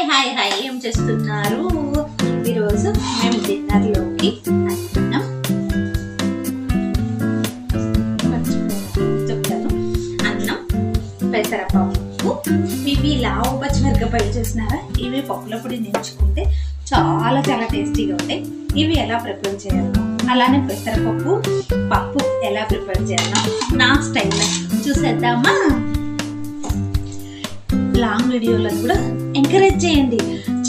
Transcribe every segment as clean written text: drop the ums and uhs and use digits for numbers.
Hi ఏం చేస్తున్నారు? ఈరోజు మేము డిన్నర్లోకి అన్నం చెప్తాను. అన్నం, పెసరపప్పు, ఇవి లావు పచ్చిమిరపకాయలు చేసినారా? ఇవి పప్పుల పొడి నించుకుంటే చాలా టేస్టీగా ఉంటాయి. ఇవి ఎలా ప్రిపేర్ చేయాలో, అలానే పెసరపప్పు పప్పు ఎలా ప్రిపేర్ చేయాలో నా స్టైల్లో చూసేద్దామా? లాంగ్ వీడియోలను కూడా ఎంకరేజ్ చేయండి.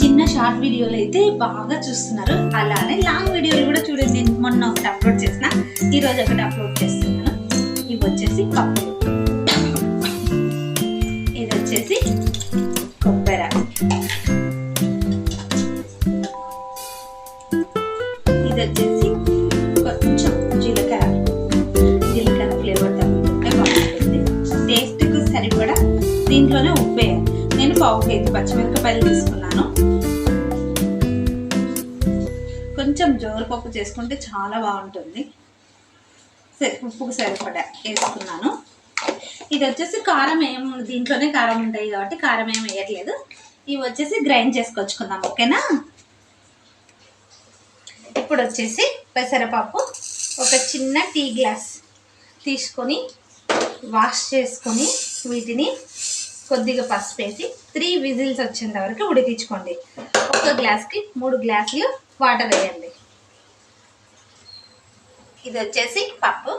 చిన్న షార్ట్ వీడియోలు అయితే బాగా చూస్తున్నారు, అలానే లాంగ్ వీడియోలు కూడా చూడండి. నేను మొన్న ఒకటి అప్లోడ్ చేసిన, ఈరోజు ఒకటి అప్లోడ్ చేస్తున్నాను. ఇవి వచ్చేసి పప్పులు, ఇది వచ్చేసి కొబ్బరి, ఇది వచ్చేసి కొంచెం జీలకర్ర ఫ్లేవర్ తగ్గుతుంటే బాగుంటుంది. టేస్ట్కు సరిపడా దీంట్లోనే ఉప్పు వేయాలి. నేను 1/2 కేజీ పచ్చిమిరపకాయలు తీసుకున్నాను. కొంచెం జోరపప్పు చేసుకుంటే చాలా బాగుంటుంది. ఉప్పుకు సరిపడా వేసుకున్నాను. ఇది వచ్చేసి కారం దీంట్లోనే కారం ఉంటాయి కాబట్టి కారం ఏం వేయట్లేదు. ఇవి వచ్చేసి గ్రైండ్ చేసుకొచ్చుకుందాం, ఓకేనా? ఇప్పుడు వచ్చేసి పెసరపప్పు ఒక చిన్న టీ గ్లాస్ తీసుకొని వాష్ చేసుకొని వీటిని కొద్దిగా పసుపు వేసి 3 విజిల్స్ వచ్చేంత వరకు ఉడికించుకోండి. ఒక గ్లాస్కి 3 గ్లాసులు వాటర్ వేయండి. ఇది వచ్చేసి పప్పు,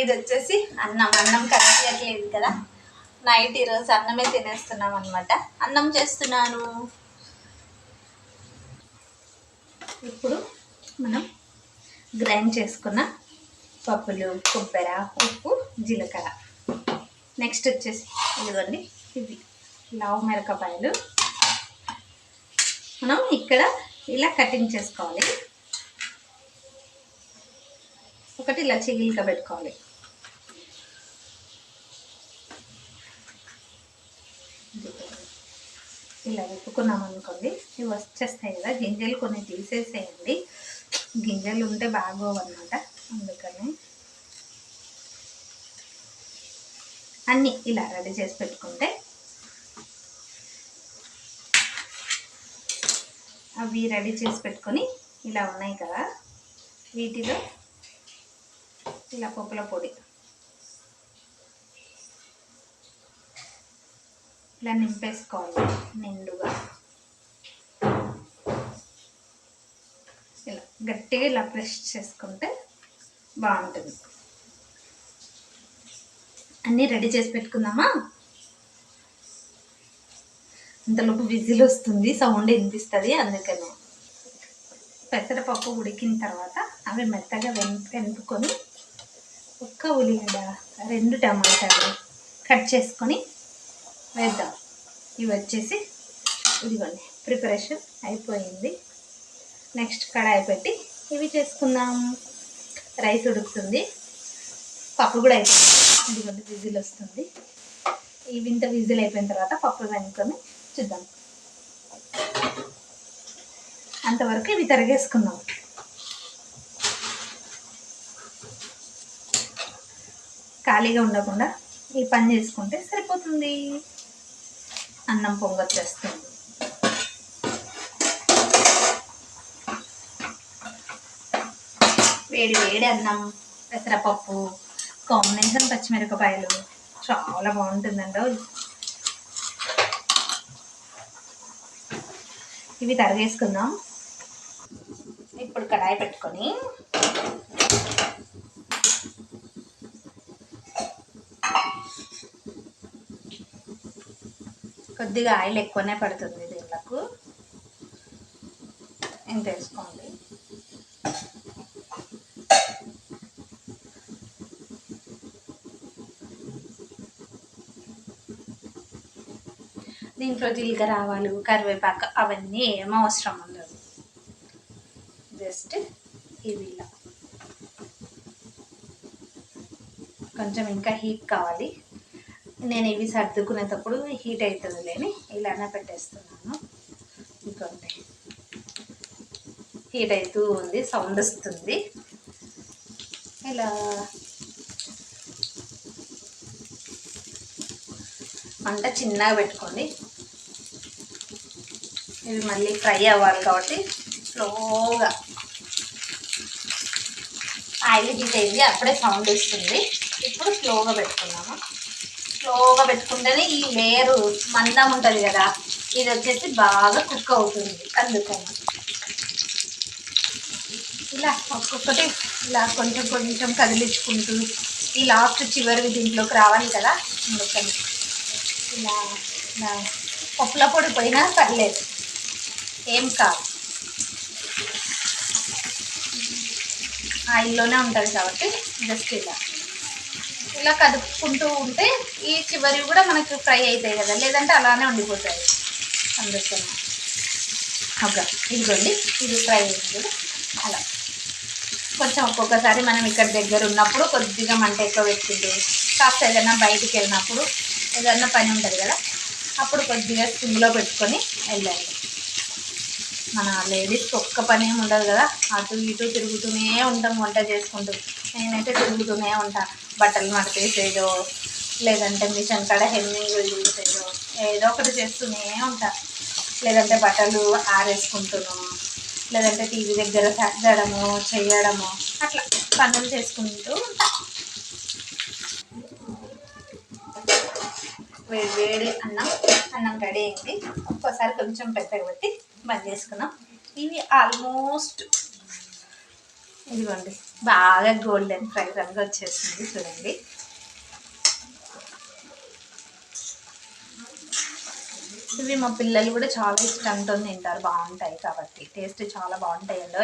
ఇది వచ్చేసి అన్నం కనిపించట్లేదు కదా, నైట్ ఈరోజు అన్నమే తినేస్తున్నాం అనమాట. అన్నం చేస్తున్నాను. ఇప్పుడు మనం గ్రైండ్ చేసుకున్న పప్పులు, కొబ్బరి, ఉప్పు, జీలకర్ర, నెక్స్ట్ వచ్చేసి ఇదిగోండి, ఇవి లావు మిరపకాయలు మనం ఇక్కడ ఇలా కటింగ్ చేసుకోవాలి. ఒకటి ఇలా చిగిలిక పెట్టుకోవాలి. ఇలా వెతుకున్నాం అనుకోండి, ఇవి వచ్చేస్తాయి కదా. గింజలు కొన్ని తీసేసేయండి, గింజలు ఉంటే బాగోవన్నమాట. అందుకని అన్నీ ఇలా రెడీ చేసి పెట్టుకుంటే అవి రెడీ చేసి పెట్టుకొని ఇలా ఉన్నాయి కదా, వీటిలో ఇలా పప్పుల పొడి ఇలా నింపేసుకోవాలి నిండుగా. ఇలా గట్టిగా ఇలా ప్రెస్ చేసుకుంటే బాగుంటుంది. అన్నీ రెడీ చేసి పెట్టుకుందామా? అంతలోపు విజిల్ వస్తుంది, సౌండ్ వినిపిస్తుంది. అందుకనే పెసరపప్పు ఉడికిన తర్వాత అవి మెత్తగా వెనుపుకొని ఒక్క ఉల్లిగడ్డ, 2 టమాటాలు కట్ చేసుకొని వేద్దాం. ఇవి వచ్చేసి ఇదిగోండి, ప్రిపరేషన్ అయిపోయింది. నెక్స్ట్ కడాయి పెట్టి ఇవి చేసుకుందాం. రైస్ ఉడుకుతుంది, పప్పు కూడా అయిపోయింది. ఇదిగోండి విజిల్ వస్తుంది. ఇంత విజిల్ అయిపోయిన తర్వాత పప్పు వెనుకొని చూద్దాం. అంతవరకు ఇవి తరిగేసుకుందాం. ఖాళీగా ఉండకుండా ఈ పని చేసుకుంటే సరిపోతుంది. అన్నం పొంగొచ్చేస్తుంది. వేడి అన్నం, పెసరపప్పు కాంబినేషన్, పచ్చిమిరపకాయలు చాలా బాగుంటుందండి. ఇవి తరిగేసుకుందాం. ఇప్పుడు కడాయి పెట్టుకొని కొద్దిగా ఆయిల్ ఎక్కువనే పడుతుంది దీనికి, ఎంత వేసుకోండి. దీంట్లో జీలకర్ర, ఆవాలు, కరివేపాకు అవన్నీ ఏమో అవసరం ఉండదు. జస్ట్ ఇవి ఇలా కొంచెం ఇంకా హీట్ కావాలి. నేను ఇవి సర్దుకునేటప్పుడు హీట్ అవుతుంది లేని ఇలానే పెట్టేస్తున్నాను. ఇంకొంటే హీట్ అవుతూ ఉంది, సౌండ్ వస్తుంది. ఇలా మంట చిన్నగా పెట్టుకోండి. ఇవి మళ్ళీ ఫ్రై అవ్వాలి కాబట్టి స్లోగా ఆయిల్ హీట్ అయింది, అప్పుడే సౌండ్ వస్తుంది. ఇప్పుడు స్లోగా పెట్టుకున్నాము. స్లోగా పెట్టుకుంటేనే ఈ లేయరు మందం ఉంటుంది కదా, ఇది వచ్చేసి బాగా కుక్ అవుతుంది. అందుకని ఇలా ఒక్కొక్కటి ఇలా కొంచెం కొంచెం కదిలించుకుంటూ ఈ లాస్ట్ చివరి దీంట్లోకి రావాలి కదా, అందుకని ఇలా ఇలా పప్పుల పొడి పోయినా పర్లేదు, ఏం కాదు, ఆయిల్లోనే ఉంటుంది కాబట్టి జస్ట్ ఇలా కదుపుకుంటూ ఉంటే ఈ చివరి కూడా మనకు ఫ్రై అవుతాయి కదా, లేదంటే అలానే ఉండిపోతాయి. అందుకని ఓకే, ఇదిగోండి ఇది ఫ్రై అయింది కూడా. అలా కొంచెం ఒక్కొక్కసారి మనం ఇక్కడ దగ్గర ఉన్నప్పుడు కొద్దిగా మంట ఎక్కువ పెట్టుకుంటే, కాస్త ఏదైనా బయటికి వెళ్ళినప్పుడు ఏదైనా పని ఉంటుంది కదా, అప్పుడు కొద్దిగా సిమ్లో పెట్టుకొని వెళ్ళాలి. మన లేడీస్కి ఒక్క పని ఏమి ఉండదు కదా, అటు ఇటు తిరుగుతూనే ఉంటాం వంట చేసుకుంటూ. నేనైతే తిరుగుతూనే ఉంటాను, బట్టలు మడతేసేదో లేదంటే మిషన్ కాడ హెమ్మింగ్ చేసేదో ఏదో ఒకటి చేస్తూనే ఉంటా, లేదంటే బట్టలు ఆరేసుకుంటున్నాము, లేదంటే టీవీ దగ్గర సర్దడము చేయడము, అట్లా పనులు చేసుకుంటూ ఉంటా. వేడి వేడి అన్నం రెడీ అయింది. ఒక్కోసారి కొంచెం పెద్దగా పెట్టి బంద్ చేసుకున్నాం. ఇవి ఆల్మోస్ట్ ఇదిగోండి బాగా గోల్డెన్ ఫ్రై రంగు వచ్చేసింది చూడండి. ఇవి మా పిల్లలు కూడా చాలా ఇష్టంతో తింటారు, బాగుంటాయి కాబట్టి, టేస్ట్ చాలా బాగుంటాయండో.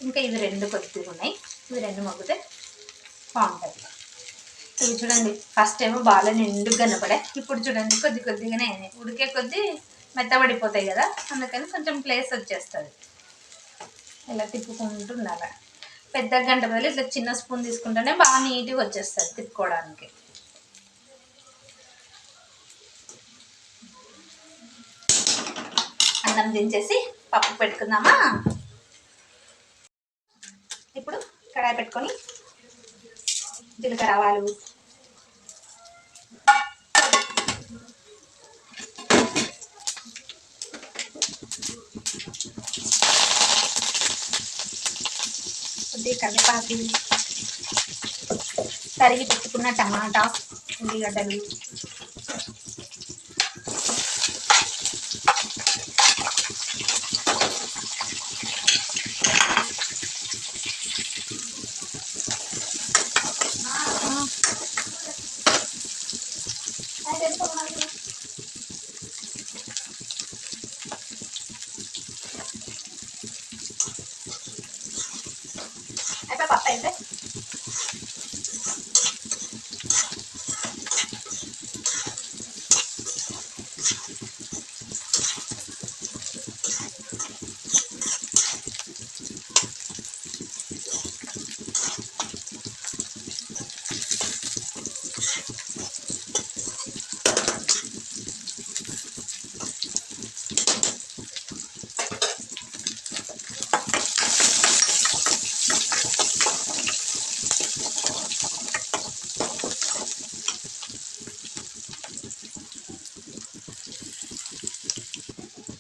ఇంకా ఇవి రెండు కొద్దిగా ఉన్నాయి, ఇవి రెండు మగ్గితే బాగుంటాయి. ఇవి చూడండి, ఫస్ట్ ఏమో బాగా నిండుగా కనపడే, ఇప్పుడు చూడండి కొద్ది కొద్దిగానే అయినాయి. ఉడికే కొద్దీ మెత్తబడిపోతాయి కదా, అందుకని కొంచెం ప్లేస్ వచ్చేస్తుంది. ఇలా తిప్పుకుంటూ ఉండాలి. పెద్ద గంట బదులు ఇట్లా చిన్న స్పూన్ తీసుకుంటేనే బాగా నీట్గా వచ్చేస్తుంది తిప్పుకోవడానికి. అన్నం దించేసి పప్పు పెట్టుకుందామా. ఇప్పుడు కడాయి పెట్టుకొని జీలకర్ర ఆవాలు, కొద్దిగా కరివేపాకు, తరిగి పెట్టుకున్న టమాటా, ఉల్లిగడ్డలు, పప్పు అయితే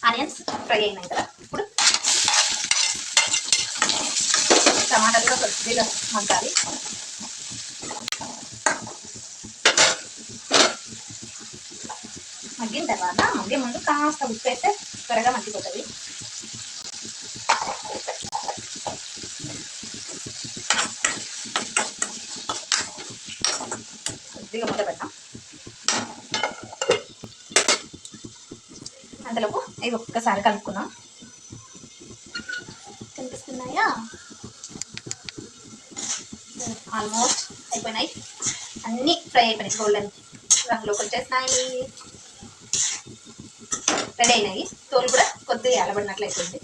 ఆనియన్స్ ఫ్రై అయినాయి కదా, ఇప్పుడు టమాటాలు కూడా కొద్దిగా మగ్గాలి. మగ్గిన తర్వాత మగ్గే ముందు కాస్త ఉప్పు వేస్తే త్వరగా మగ్గిపోతుంది. కొద్దిగా మూత పెడతాం. అంతలోపు ఇవి ఒక్కసారి కలుపుకుందాం. కనిపిస్తున్నాయా? ఆల్మోస్ట్ అయిపోయినాయి, అన్నీ ఫ్రై అయిపోయినాయి, గోల్డెన్ రంగులోకి వచ్చేసినాయి, రెడీ అయినాయి. తోలు కూడా కొద్దిగా ఎలబడినట్లు అయిపోయింది.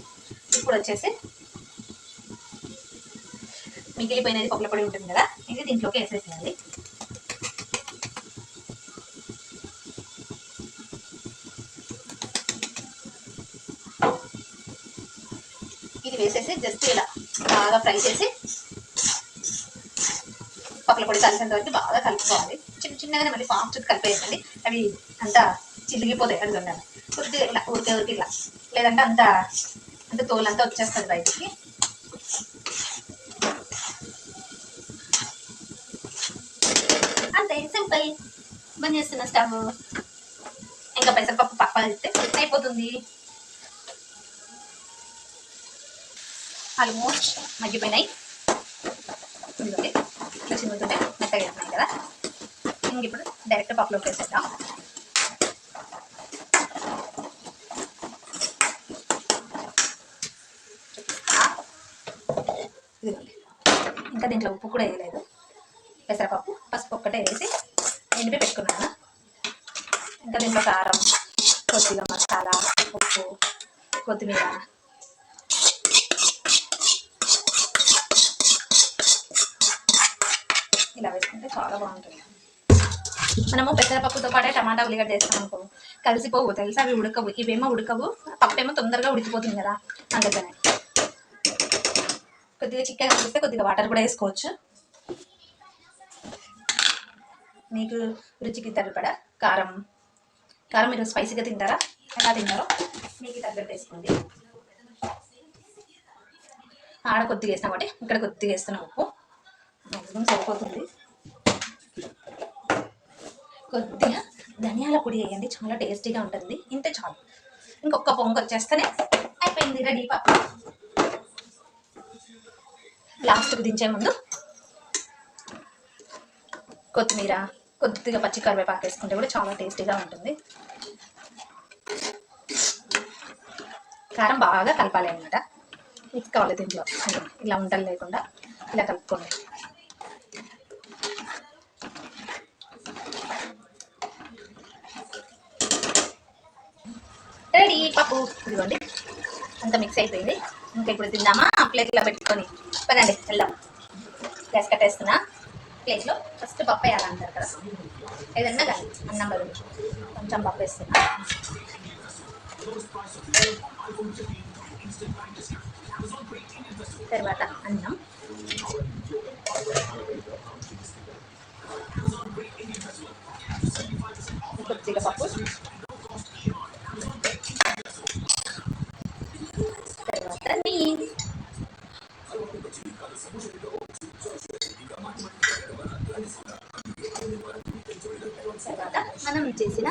ఇప్పుడు వచ్చేసి మిగిలిపోయినది పప్పుల పొడి ఉంటుంది కదా, ఇది దీంట్లోకి వేసేసేయాలి. ఇది వేసేసి జస్ట్ ఇలా బాగా ఫ్రై చేసి పప్పుల పొడి కలిసేంత వరకు బాగా కలుపుకోవాలి. చిన్న చిన్నగానే మళ్ళీ ఫాస్ట్ కలిపేయండి, అవి అంతా చిరిగిపోతాయి. అది కొద్దిగా కొద్దిగా ఇలా ఊరికే ఇలా, లేదంటే అంటే తోలంతా వచ్చేస్తుంది బయటికి. అంతే సింపుల్. బంద్ చేస్తున్న స్టవ్. ఇంకా పెసరపప్పు పక్కన ఇస్తే అయిపోతుంది. ఆల్మోస్ట్ మగ్గిపోయినాయి. ఇదిగోండి ఇట్లా చిన్నుతుంటే మెత్తగా వేస్తున్నాయి కదా. ఇంక ఇప్పుడు డైరెక్ట్ పప్పులోకి వేసేస్తాం. ఇదిగోండి ఇంకా దీంట్లో ఉప్పు కూడా వేయలేదు. పెసరపప్పు పసుపు ఒక్కటే వేసి ఎండిపి పెట్టుకున్నాను. ఇంకా దీంట్లో కారం, కొద్దిగా మసాలా, ఉప్పు, కొత్తిమీర, ఇలా వేసుకుంటే చాలా బాగుంటుంది. మనము పెసరపప్పుతో పాటే టమాటా ఉల్లిగడ్డ వేస్తాం అనుకో, కలిసిపోవు తెలుసా, అవి ఉడకవు. ఇవేమో ఉడకవు, పప్పు ఏమో తొందరగా ఉడికిపోతుంది కదా. అందుకనే కొద్దిగా చిక్కగా అనిపిస్తే కొద్దిగా వాటర్ కూడా వేసుకోవచ్చు. మీకు రుచికి సరిపడా కారం మీరు స్పైసీగా తింటారా, ఎలా తింటారో మీకు తగ్గట్టు వేసుకోండి. ఆడ కొద్దిగా వేస్తాం కాబట్టి ఇక్కడ కొద్దిగా వేస్తున్నాం. ఉప్పు మ్యాక్సిమం సరిపోతుంది. కొద్దిగా ధనియాల పొడి వేయండి, చాలా టేస్టీగా ఉంటుంది. ఇంతే చాలు. ఇంకొక పొంగు వచ్చేస్తేనే అయిపోయింది, రెడీ పప్పు. లాస్ట్కి దించే ముందు కొత్తిమీర, కొద్దిగా పచ్చి కరివేపాకు వేసుకుంటే కూడా చాలా టేస్టీగా ఉంటుంది. కారం బాగా కలపాలి అన్నమాట. మిక్స్ కావాలి దీంట్లో. ఇలా ఉండలు లేకుండా ఇలా కలుపుకోండి. రెడీ పప్పు. ఇదిగోండి అంత మిక్స్ అయిపోయింది. ఇంకా ఇప్పుడు తిందామా ప్లేట్లో పెట్టుకొని. పదండి వెళ్దాం. గ్యాస్ కట్టేస్తున్నా. ప్లేట్లో ఫస్ట్ పప్పు వేయాలంటారు కదా, ఏదన్నా కానీ అన్నం బదులు కొంచెం పప్పు వేస్తున్నా. తర్వాత అన్నం, కొద్దిగా పప్పు, తర్వాత నీళ్ళు. తర్వాత మనం చేసిన